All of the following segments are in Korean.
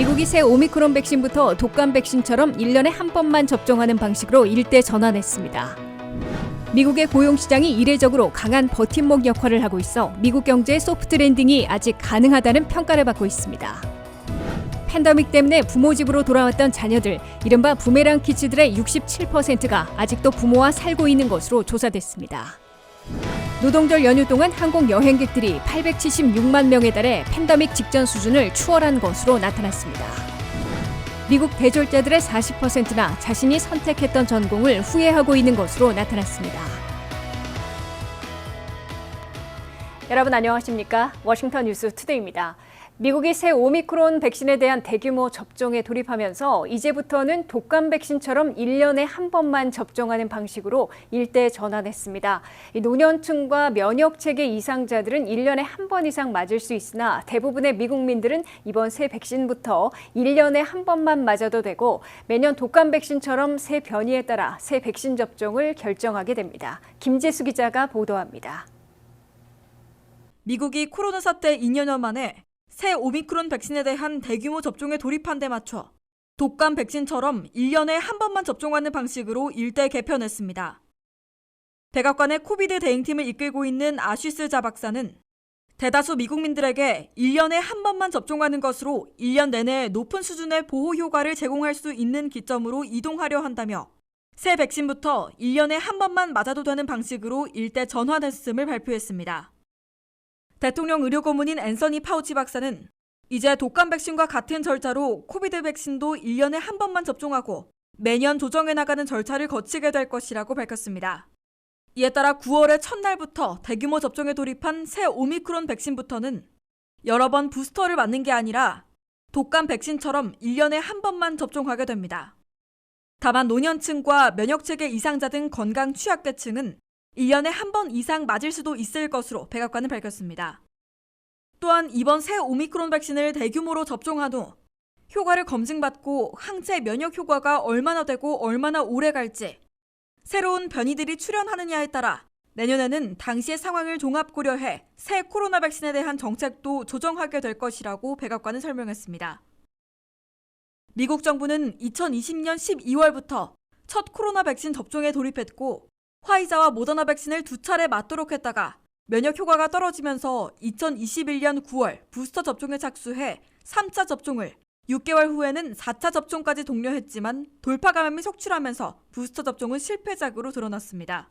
미국이 새 오미크론 백신부터 독감 백신처럼 1년에 한 번만 접종하는 방식으로 일대 전환했습니다. 미국의 고용시장이 이례적으로 강한 버팀목 역할을 하고 있어 미국 경제의 소프트 랜딩이 아직 가능하다는 평가를 받고 있습니다. 팬데믹 때문에 부모 집으로 돌아왔던 자녀들, 이른바 부메랑 키즈들의 67%가 아직도 부모와 살고 있는 것으로 조사됐습니다. 노동절 연휴 동안 항공 여행객들이 876만 명에 달해 팬데믹 직전 수준을 추월한 것으로 나타났습니다. 미국 대졸자들의 40%나 자신이 선택했던 전공을 후회하고 있는 것으로 나타났습니다. 여러분 안녕하십니까? 워싱턴 뉴스 투데이입니다. 미국이 새 오미크론 백신에 대한 대규모 접종에 돌입하면서 이제부터는 독감 백신처럼 1년에 한 번만 접종하는 방식으로 일대 전환했습니다. 노년층과 면역체계 이상자들은 1년에 한 번 이상 맞을 수 있으나 대부분의 미국민들은 이번 새 백신부터 1년에 한 번만 맞아도 되고 매년 독감 백신처럼 새 변이에 따라 새 백신 접종을 결정하게 됩니다. 김재수 기자가 보도합니다. 미국이 코로나 사태 2년여 만에 새 오미크론 백신에 대한 대규모 접종에 돌입한 데 맞춰 독감 백신처럼 1년에 한 번만 접종하는 방식으로 일대 개편했습니다. 백악관의 코비드 대응팀을 이끌고 있는 아쉬스 자 박사는 대다수 미국민들에게 1년에 한 번만 접종하는 것으로 1년 내내 높은 수준의 보호 효과를 제공할 수 있는 기점으로 이동하려 한다며 새 백신부터 1년에 한 번만 맞아도 되는 방식으로 일대 전환했음을 발표했습니다. 대통령 의료고문인 앤서니 파우치 박사는 이제 독감 백신과 같은 절차로 코비드 백신도 1년에 한 번만 접종하고 매년 조정해 나가는 절차를 거치게 될 것이라고 밝혔습니다. 이에 따라 9월의 첫날부터 대규모 접종에 돌입한 새 오미크론 백신부터는 여러 번 부스터를 맞는 게 아니라 독감 백신처럼 1년에 한 번만 접종하게 됩니다. 다만 노년층과 면역체계 이상자 등 건강 취약계층은 1년에 한 번 이상 맞을 수도 있을 것으로 백악관은 밝혔습니다. 또한 이번 새 오미크론 백신을 대규모로 접종한 후 효과를 검증받고 항체 면역 효과가 얼마나 되고 얼마나 오래 갈지, 새로운 변이들이 출현하느냐에 따라 내년에는 당시의 상황을 종합 고려해 새 코로나 백신에 대한 정책도 조정하게 될 것이라고 백악관은 설명했습니다. 미국 정부는 2020년 12월부터 첫 코로나 백신 접종에 돌입했고 화이자와 모더나 백신을 2차례 맞도록 했다가 면역 효과가 떨어지면서 2021년 9월 부스터 접종에 착수해 3차 접종을 6개월 후에는 4차 접종까지 독려했지만 돌파 감염이 속출하면서 부스터 접종은 실패작으로 드러났습니다.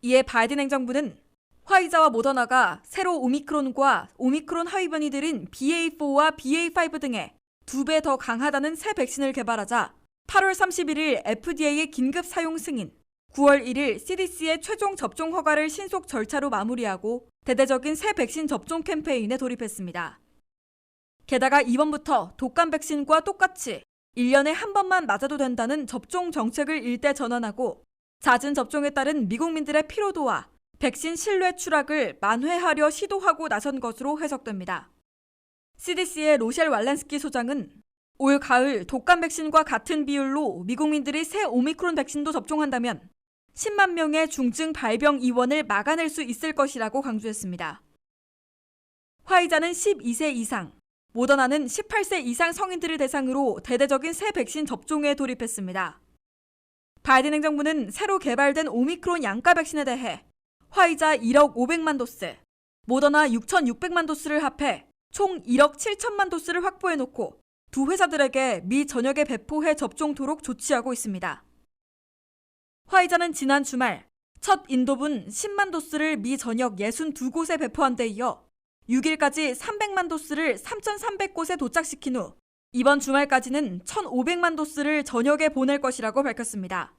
이에 바이든 행정부는 화이자와 모더나가 새로 오미크론과 오미크론 하위 변이들인 BA4와 BA5 등의 2배 더 강하다는 새 백신을 개발하자 8월 31일 FDA의 긴급 사용 승인, 9월 1일 CDC의 최종 접종 허가를 신속 절차로 마무리하고 대대적인 새 백신 접종 캠페인에 돌입했습니다. 게다가 이번부터 독감 백신과 똑같이 1년에 한 번만 맞아도 된다는 접종 정책을 일대 전환하고 잦은 접종에 따른 미국민들의 피로도와 백신 신뢰 추락을 만회하려 시도하고 나선 것으로 해석됩니다. CDC의 로셸 왈렌스키 소장은 올 가을 독감 백신과 같은 비율로 미국민들이 새 오미크론 백신도 접종한다면 10만 명의 중증 발병 입원을 막아낼 수 있을 것이라고 강조했습니다. 화이자는 12세 이상, 모더나는 18세 이상 성인들을 대상으로 대대적인 새 백신 접종에 돌입했습니다. 바이든 행정부는 새로 개발된 오미크론 양가 백신에 대해 화이자 1억 500만 도스, 모더나 6,600만 도스를 합해 총 1억 7천만 도스를 확보해놓고 두 회사들에게 미 전역에 배포해 접종토록 조치하고 있습니다. 화이자는 지난 주말 첫 인도분 10만 도스를 미 전역 62곳에 배포한 데 이어 6일까지 300만 도스를 3,300곳에 도착시킨 후 이번 주말까지는 1,500만 도스를 전역에 보낼 것이라고 밝혔습니다.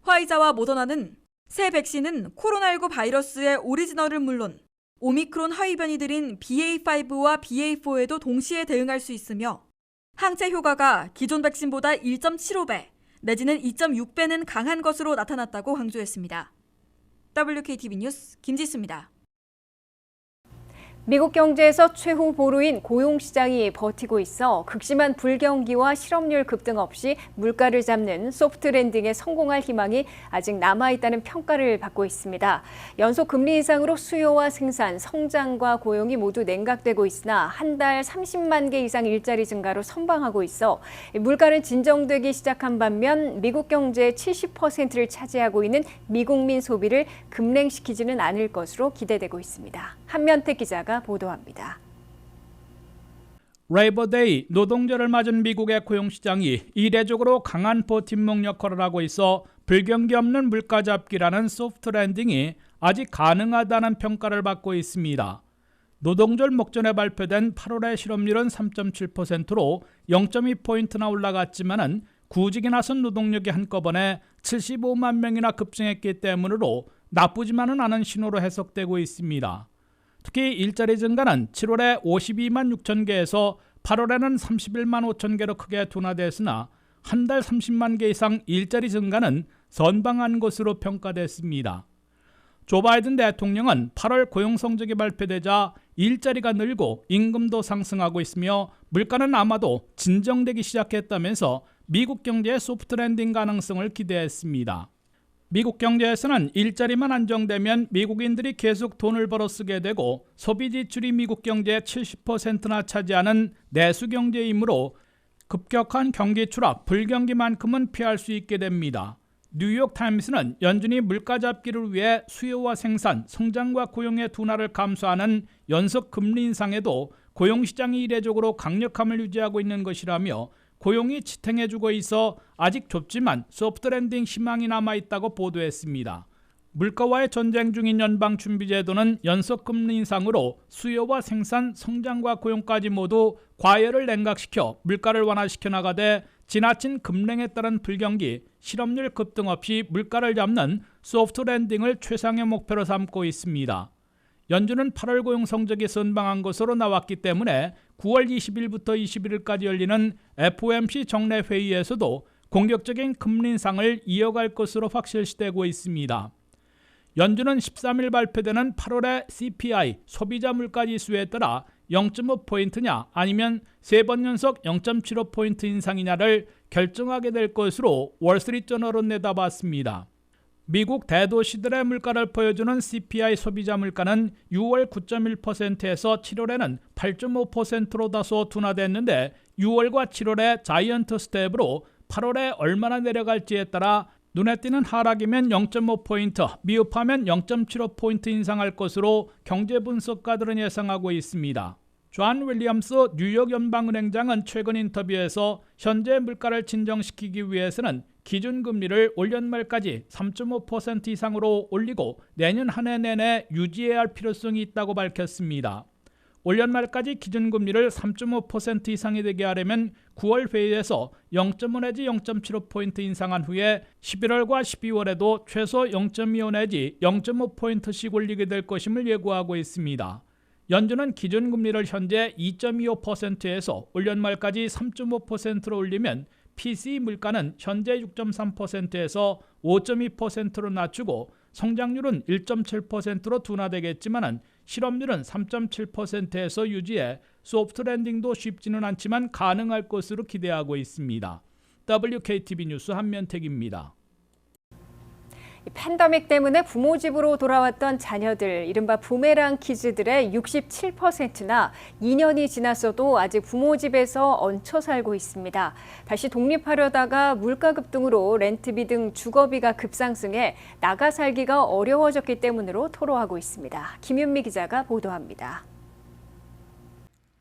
화이자와 모더나는 새 백신은 코로나19 바이러스의 오리지널은 물론 오미크론 하위 변이들인 BA5와 BA4에도 동시에 대응할 수 있으며 항체 효과가 기존 백신보다 1.75배 내지는 2.6배는 강한 것으로 나타났다고 강조했습니다. WKTV 뉴스 김지수입니다. 미국 경제에서 최후 보루인 고용시장이 버티고 있어 극심한 불경기와 실업률 급등 없이 물가를 잡는 소프트 랜딩에 성공할 희망이 아직 남아있다는 평가를 받고 있습니다. 연속 금리 인상으로 수요와 생산, 성장과 고용이 모두 냉각되고 있으나 한 달 30만 개 이상 일자리 증가로 선방하고 있어 물가는 진정되기 시작한 반면 미국 경제의 70%를 차지하고 있는 미국민 소비를 급냉시키지는 않을 것으로 기대되고 있습니다. 한면택 기자가 보도합니다. 레이버데이 노동절을 맞은 미국의 고용시장이 이례적으로 강한 버팀목 역할을 하고 있어 불경기 없는 물가 잡기라는 소프트 랜딩이 아직 가능하다는 평가를 받고 있습니다. 노동절 목전에 발표된 8월의 실업률은 3.7%로 0.2포인트나 올라갔지만 구직에 나선 노동력이 한꺼번에 75만 명이나 급증했기 때문으로 나쁘지만은 않은 신호로 해석되고 있습니다. 특히 일자리 증가는 7월에 52만 6천 개에서 8월에는 31만 5천 개로 크게 둔화됐으나 한 달 30만 개 이상 일자리 증가는 선방한 것으로 평가됐습니다. 조 바이든 대통령은 8월 고용 성적이 발표되자 일자리가 늘고 임금도 상승하고 있으며 물가는 아마도 진정되기 시작했다면서 미국 경제의 소프트 랜딩 가능성을 기대했습니다. 미국 경제에서는 일자리만 안정되면 미국인들이 계속 돈을 벌어 쓰게 되고 소비 지출이 미국 경제의 70%나 차지하는 내수 경제이므로 급격한 경기 추락, 불경기만큼은 피할 수 있게 됩니다. 뉴욕타임스는 연준이 물가 잡기를 위해 수요와 생산, 성장과 고용의 둔화를 감소하는 연속 금리 인상에도 고용시장이 이례적으로 강력함을 유지하고 있는 것이라며 고용이 지탱해주고 있어 아직 좁지만 소프트 랜딩 희망이 남아있다고 보도했습니다. 물가와의 전쟁 중인 연방준비제도는 연속 금리 인상으로 수요와 생산, 성장과 고용까지 모두 과열을 냉각시켜 물가를 완화시켜 나가되 지나친 급냉에 따른 불경기, 실업률 급등 없이 물가를 잡는 소프트 랜딩을 최상의 목표로 삼고 있습니다. 연준은 8월 고용 성적이 선방한 것으로 나왔기 때문에 9월 20일부터 21일까지 열리는 FOMC 정례 회의에서도 공격적인 금리 인상을 이어갈 것으로 확실시되고 있습니다. 연준은 13일 발표되는 8월의 CPI 소비자 물가 지수에 따라 0.5포인트냐 아니면 3번 연속 0.75포인트 인상이냐를 결정하게 될 것으로 월스트리트저널은 내다봤습니다. 미국 대도시들의 물가를 보여주는 CPI 소비자 물가는 6월 9.1%에서 7월에는 8.5%로 다소 둔화됐는데 6월과 7월의 자이언트 스텝으로 8월에 얼마나 내려갈지에 따라 눈에 띄는 하락이면 0.5포인트, 미흡하면 0.75포인트 인상할 것으로 경제 분석가들은 예상하고 있습니다. 존 윌리엄스 뉴욕 연방은행장은 최근 인터뷰에서 현재 물가를 진정시키기 위해서는 기준금리를 올 연말까지 3.5% 이상으로 올리고 내년 한 해 내내 유지해야 할 필요성이 있다고 밝혔습니다. 올 연말까지 기준금리를 3.5% 이상이 되게 하려면 9월 회의에서 0.5 내지 0.75포인트 인상한 후에 11월과 12월에도 최소 0.25 내지 0.5포인트씩 올리게 될 것임을 예고하고 있습니다. 연준은 기준금리를 현재 2.25%에서 올 연말까지 3.5%로 올리면 PCE 물가는 현재 6.3%에서 5.2%로 낮추고 성장률은 1.7%로 둔화되겠지만 실업률은 3.7%에서 유지해 소프트 랜딩도 쉽지는 않지만 가능할 것으로 기대하고 있습니다. WKTV 뉴스 한면택입니다. 팬데믹 때문에 부모 집으로 돌아왔던 자녀들, 이른바 부메랑 키즈들의 67%나 2년이 지났어도 아직 부모 집에서 얹혀 살고 있습니다. 다시 독립하려다가 물가 급등으로 렌트비 등 주거비가 급상승해 나가 살기가 어려워졌기 때문으로 토로하고 있습니다. 김윤미 기자가 보도합니다.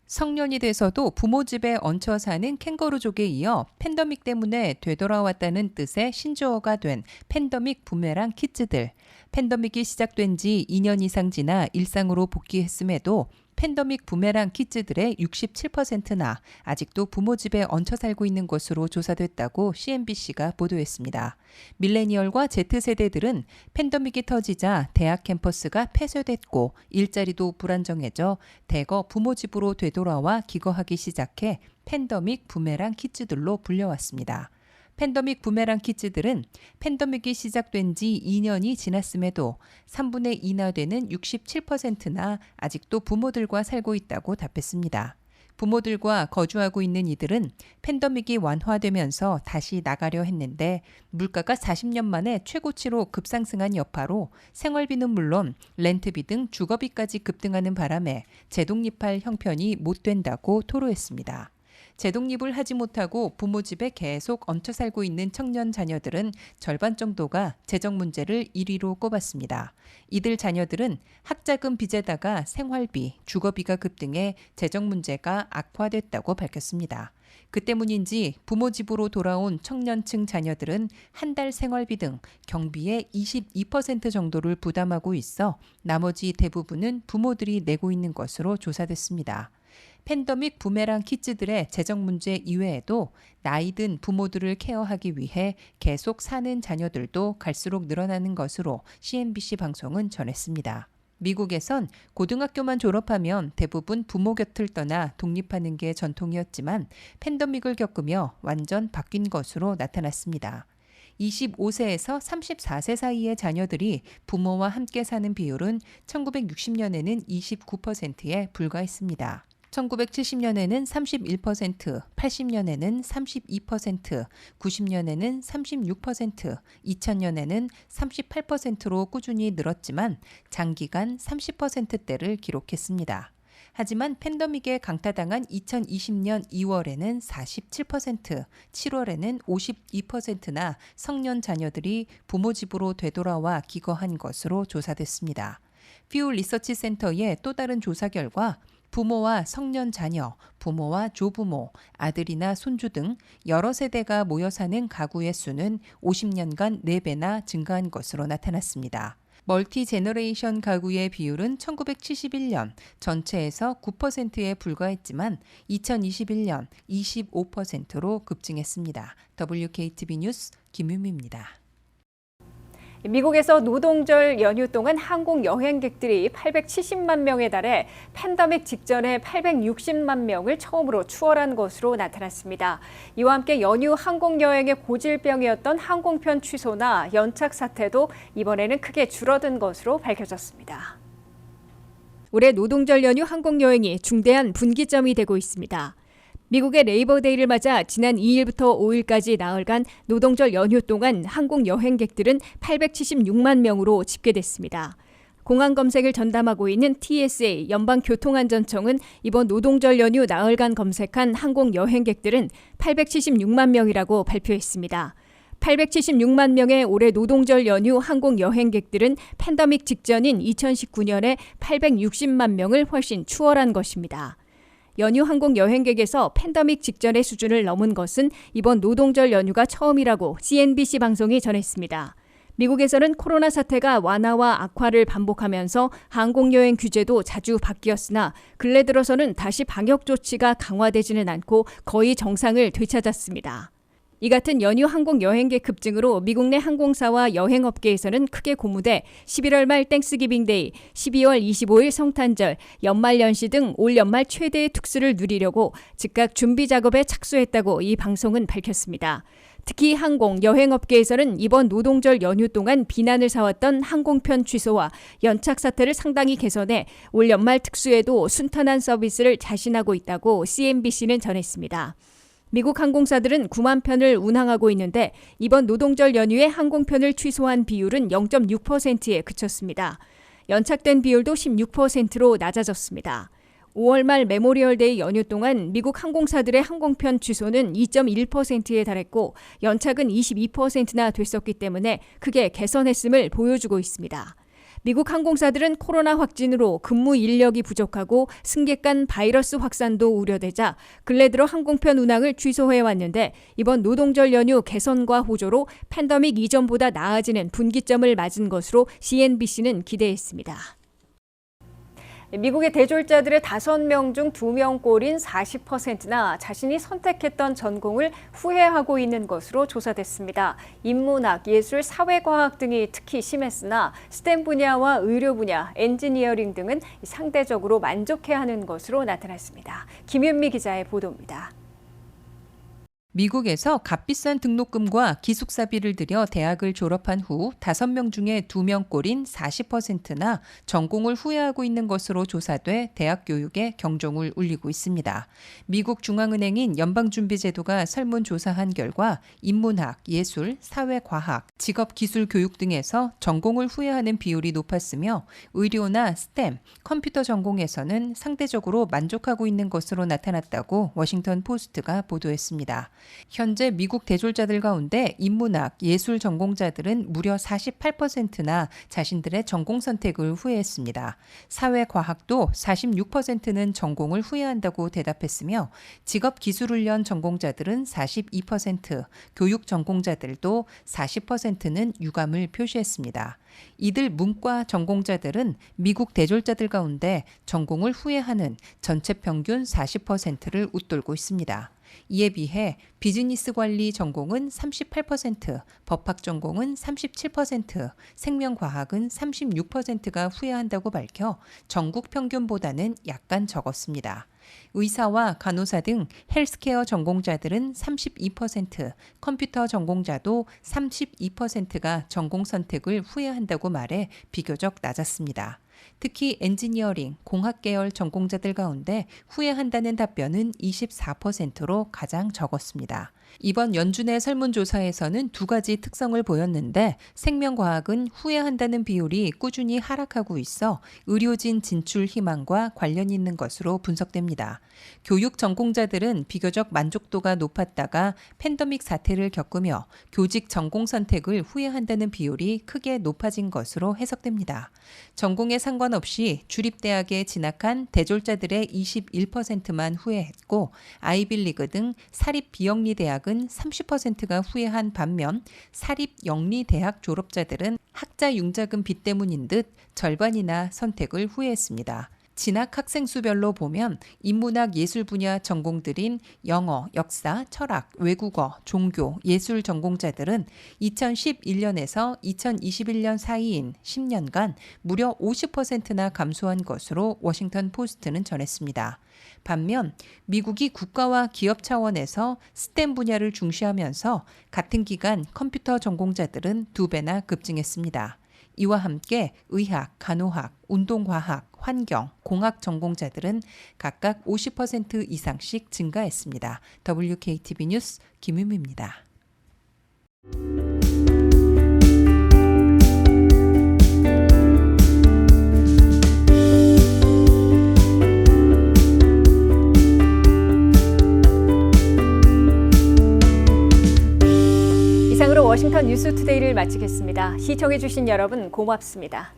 성년이 돼서도 부모 집에 얹혀 사는 캥거루족에 이어 팬데믹 때문에 되돌아왔다는 뜻의 신조어가 된 팬데믹 부메랑 키즈들. 팬데믹이 시작된 지 2년 이상 지나 일상으로 복귀했음에도 팬데믹 부메랑 키즈들의 67%나 아직도 부모 집에 얹혀 살고 있는 것으로 조사됐다고 CNBC가 보도했습니다. 밀레니얼과 Z세대들은 팬데믹이 터지자 대학 캠퍼스가 폐쇄됐고 일자리도 불안정해져 대거 부모 집으로 되돌아와 기거하기 시작해 팬데믹 부메랑 키즈들로 불려왔습니다. 팬데믹 부메랑 키즈들은 팬데믹이 시작된 지 2년이 지났음에도 3분의 2나 되는 67%나 아직도 부모들과 살고 있다고 답했습니다. 부모들과 거주하고 있는 이들은 팬데믹이 완화되면서 다시 나가려 했는데 물가가 40년 만에 최고치로 급상승한 여파로 생활비는 물론 렌트비 등 주거비까지 급등하는 바람에 재독립할 형편이 못 된다고 토로했습니다. 재독립을 하지 못하고 부모 집에 계속 얹혀 살고 있는 청년 자녀들은 절반 정도가 재정 문제를 1위로 꼽았습니다. 이들 자녀들은 학자금 빚에다가 생활비, 주거비가 급등해 재정 문제가 악화됐다고 밝혔습니다. 그 때문인지 부모 집으로 돌아온 청년층 자녀들은 한 달 생활비 등 경비의 22% 정도를 부담하고 있어 나머지 대부분은 부모들이 내고 있는 것으로 조사됐습니다. 팬데믹 부메랑 키즈들의 재정 문제 이외에도 나이 든 부모들을 케어하기 위해 계속 사는 자녀들도 갈수록 늘어나는 것으로 CNBC 방송은 전했습니다. 미국에선 고등학교만 졸업하면 대부분 부모 곁을 떠나 독립하는 게 전통이었지만 팬데믹을 겪으며 완전 바뀐 것으로 나타났습니다. 25세에서 34세 사이의 자녀들이 부모와 함께 사는 비율은 1960년에는 29%에 불과했습니다. 1970년에는 31%, 80년에는 32%, 90년에는 36%, 2000년에는 38%로 꾸준히 늘었지만 장기간 30%대를 기록했습니다. 하지만 팬데믹에 강타당한 2020년 2월에는 47%, 7월에는 52%나 성년 자녀들이 부모 집으로 되돌아와 기거한 것으로 조사됐습니다. 퓨 리서치 센터의 또 다른 조사 결과 부모와 성년 자녀, 부모와 조부모, 아들이나 손주 등 여러 세대가 모여 사는 가구의 수는 50년간 4배나 증가한 것으로 나타났습니다. 멀티 제너레이션 가구의 비율은 1971년 전체에서 9%에 불과했지만 2021년 25%로 급증했습니다. WKTV 뉴스 김유미입니다. 미국에서 노동절 연휴 동안 항공 여행객들이 870만 명에 달해 팬데믹 직전에 860만 명을 처음으로 추월한 것으로 나타났습니다. 이와 함께 연휴 항공 여행의 고질병이었던 항공편 취소나 연착 사태도 이번에는 크게 줄어든 것으로 밝혀졌습니다. 올해 노동절 연휴 항공 여행이 중대한 분기점이 되고 있습니다. 미국의 레이버데이를 맞아 지난 2일부터 5일까지 나흘간 노동절 연휴 동안 항공 여행객들은 876만 명으로 집계됐습니다. 공항 검색을 전담하고 있는 TSA 연방교통안전청은 이번 노동절 연휴 나흘간 검색한 항공 여행객들은 876만 명이라고 발표했습니다. 876만 명의 올해 노동절 연휴 항공 여행객들은 팬데믹 직전인 2019년에 860만 명을 훨씬 추월한 것입니다. 연휴 항공 여행객에서 팬데믹 직전의 수준을 넘은 것은 이번 노동절 연휴가 처음이라고 CNBC 방송이 전했습니다. 미국에서는 코로나 사태가 완화와 악화를 반복하면서 항공여행 규제도 자주 바뀌었으나 근래 들어서는 다시 방역 조치가 강화되지는 않고 거의 정상을 되찾았습니다. 이 같은 연휴 항공 여행객 급증으로 미국 내 항공사와 여행업계에서는 크게 고무돼 11월 말 땡스기빙데이, 12월 25일 성탄절, 연말연시 등 올 연말 최대의 특수를 누리려고 즉각 준비 작업에 착수했다고 이 방송은 밝혔습니다. 특히 항공, 여행업계에서는 이번 노동절 연휴 동안 비난을 사왔던 항공편 취소와 연착 사태를 상당히 개선해 올 연말 특수에도 순탄한 서비스를 자신하고 있다고 CNBC는 전했습니다. 미국 항공사들은 9만 편을 운항하고 있는데 이번 노동절 연휴에 항공편을 취소한 비율은 0.6%에 그쳤습니다. 연착된 비율도 16%로 낮아졌습니다. 5월 말 메모리얼데이 연휴 동안 미국 항공사들의 항공편 취소는 2.1%에 달했고 연착은 22%나 됐었기 때문에 크게 개선했음을 보여주고 있습니다. 미국 항공사들은 코로나 확진으로 근무 인력이 부족하고 승객 간 바이러스 확산도 우려되자 근래 들어 항공편 운항을 취소해왔는데 이번 노동절 연휴 개선과 호조로 팬데믹 이전보다 나아지는 분기점을 맞은 것으로 CNBC는 기대했습니다. 미국의 대졸자들의 5명 중 2명꼴인 40%나 자신이 선택했던 전공을 후회하고 있는 것으로 조사됐습니다. 인문학, 예술, 사회과학 등이 특히 심했으나 스템 분야와 의료 분야, 엔지니어링 등은 상대적으로 만족해하는 것으로 나타났습니다. 김윤미 기자의 보도입니다. 미국에서 값비싼 등록금과 기숙사비를 들여 대학을 졸업한 후 5명 중에 2명꼴인 40%나 전공을 후회하고 있는 것으로 조사돼 대학 교육에 경종을 울리고 있습니다. 미국 중앙은행인 연방준비제도가 설문조사한 결과 인문학, 예술, 사회과학, 직업기술교육 등에서 전공을 후회하는 비율이 높았으며 의료나 스템, 컴퓨터 전공에서는 상대적으로 만족하고 있는 것으로 나타났다고 워싱턴 포스트가 보도했습니다. 현재 미국 대졸자들 가운데 인문학, 예술 전공자들은 무려 48%나 자신들의 전공 선택을 후회했습니다. 사회과학도 46%는 전공을 후회한다고 대답했으며 직업기술훈련 전공자들은 42%, 교육 전공자들도 40%는 유감을 표시했습니다. 이들 문과 전공자들은 미국 대졸자들 가운데 전공을 후회하는 전체 평균 40%를 웃돌고 있습니다. 이에 비해 비즈니스 관리 전공은 38%, 법학 전공은 37%, 생명과학은 36%가 후회한다고 밝혀 전국 평균보다는 약간 적었습니다. 의사와 간호사 등 헬스케어 전공자들은 32%, 컴퓨터 전공자도 32%가 전공 선택을 후회한다고 말해 비교적 낮았습니다. 특히 엔지니어링, 공학 계열 전공자들 가운데 후회한다는 답변은 24%로 가장 적었습니다. 이번 연준의 설문조사에서는 두 가지 특성을 보였는데 생명과학은 후회한다는 비율이 꾸준히 하락하고 있어 의료진 진출 희망과 관련 있는 것으로 분석됩니다. 교육 전공자들은 비교적 만족도가 높았다가 팬데믹 사태를 겪으며 교직 전공 선택을 후회한다는 비율이 크게 높아진 것으로 해석됩니다. 전공에 상관없이 주립대학에 진학한 대졸자들의 21%만 후회했고 아이빌리그 등 사립 비영리 대학은 30%가 후회한 반면 사립 영리 대학 졸업자들은 학자 융자금 빚 때문인 듯 절반이나 선택을 후회했습니다. 진학 학생 수별로 보면 인문학 예술 분야 전공들인 영어, 역사, 철학, 외국어, 종교, 예술 전공자들은 2011년에서 2021년 사이인 10년간 무려 50%나 감소한 것으로 워싱턴 포스트는 전했습니다. 반면 미국이 국가와 기업 차원에서 스템 분야를 중시하면서 같은 기간 컴퓨터 전공자들은 2배나 급증했습니다. 이와 함께 의학, 간호학, 운동과학, 환경, 공학 전공자들은 각각 50% 이상씩 증가했습니다. WKTV 뉴스 김유미입니다. 이상으로 워싱턴 뉴스투데이를 마치겠습니다. 시청해주신 여러분 고맙습니다.